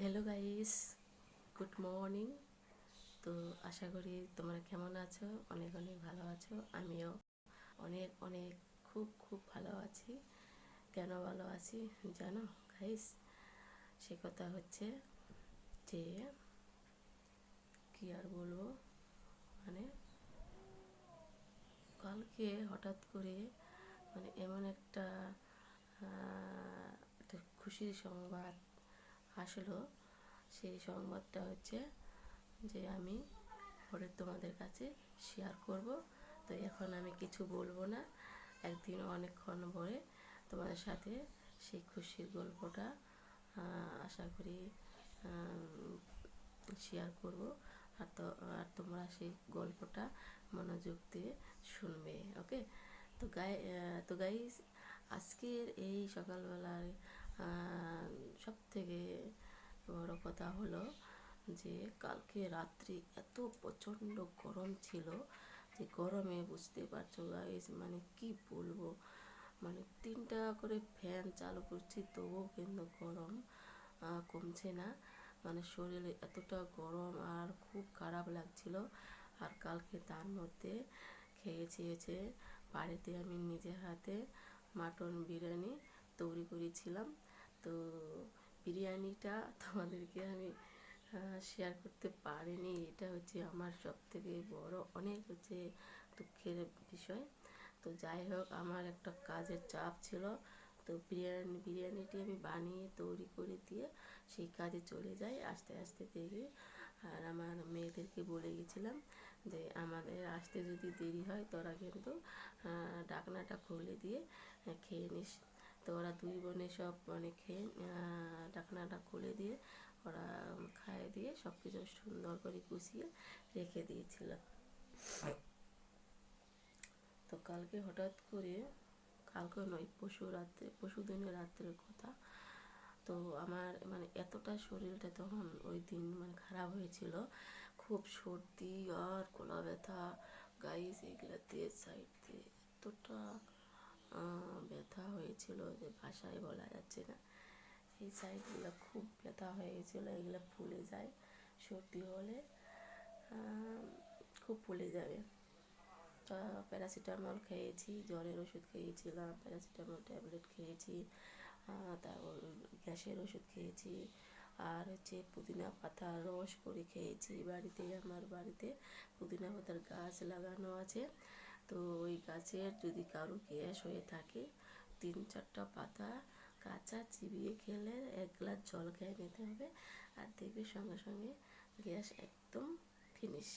Hello guys, good morning. তো আশা করি তোমরা কেমন আছো? অনেক অনেক ভালো আছো। আমিও অনেক অনেক খুব খুব ভালো আছি। কেন ভালো আছি জানো গাইস? সে কথা হচ্ছে যে কি আর বলবো, মানে কালকে হঠাৎ করে এমন একটা খুশির সংবাদ আসলো। সেই সংবাদটা হচ্ছে যে আমি পরে তোমাদের কাছে শেয়ার করব। তো এখন আমি কিছু বলবো না, একদিন অনেকক্ষণ পরে তোমাদের সাথে সেই খুশির গল্পটা আশা করি শেয়ার করব। আর তোমরা সেই গল্পটা মনোযোগ দিয়ে শুনবে, ওকে? তো গাইস, আজকের এই সকালবেলার সব থেকে বড় কথা হলো যে কালকে রাত্রি এত প্রচণ্ড গরম ছিল যে গরমে বুঝতে পারছো গাইস, কি বলবো, 3টা করে ফ্যান চালু করছি তবুও কিন্তু গরম কমছে না। শরীরে এতটা গরম আর খুব খারাপ লাগছিল। আর কালকে তার মধ্যে খেয়েছি হচ্ছে বাড়িতে আমি নিজের হাতে মাটন বিরিয়ানি তৈরি করেছিলাম। তো বিরিয়ানিটা তোমাদেরকে আমি শেয়ার করতে পারিনি। এটা হচ্ছে আমার সব থেকে বড় অনেক হচ্ছে দুঃখের বিষয়। তো যাই হোক, আমার একটা কাজের চাপ ছিল, তো বিরিয়ানিটি আমি বানিয়ে তৈরি করে দিয়ে সেই কাজে চলে যাই। আস্তে আস্তে দেখি, আর আমার মেয়েদেরকে বলে গেছিলাম যে আমাদের আসতে যদি দেরি হয় তোরা কিন্তু ঢাকনাটা খুলে দিয়ে খেয়ে নিস। তো ওরা দুই বোনে সব খেয়ে ঢাকনাটা খুলে দিয়ে ওরা খাইয়ে দিয়ে সব কিছু সুন্দর করে গুছিয়ে রেখে দিয়েছিল। তো কালকে হঠাৎ করে, কালকে নয়, পরশু দিনের রাত্রের কথা। তো আমার এতটা শরীরটা তখন ওই দিন খারাপ হয়েছিল, খুব সর্দি আর গলা ব্যথা গাইস, এগুলাতে সাইড দিয়ে এতটা ব্যথা হয়েছিল যে ভাষায় বলা যাচ্ছে না। এই সাইডগুলো খুব ব্যথা হয়ে গেছিলো, এগুলো ফুলে যায় সর্দি হলে, খুব ফুলে যাবে। তা প্যারাসিটামল খেয়েছি, জ্বরের ওষুধ খেয়েছিলাম, প্যারাসিটামল ট্যাবলেট খেয়েছি, তারপর গ্যাসের ওষুধ খেয়েছি, আর হচ্ছে পুদিনা পাতার রস করে খেয়েছি। আমার বাড়িতে পুদিনা পাতার গাছ লাগানো আছে। তো ওই গাছের যদি কারো গ্যাস হয়ে থাকে 3-4টা পাতা কাঁচা চিবিয়ে খেলে 1 গ্লাস জল খেয়ে নিতে হবে, আর দেখবে সঙ্গে সঙ্গে গ্যাস একদম ফিনিশ।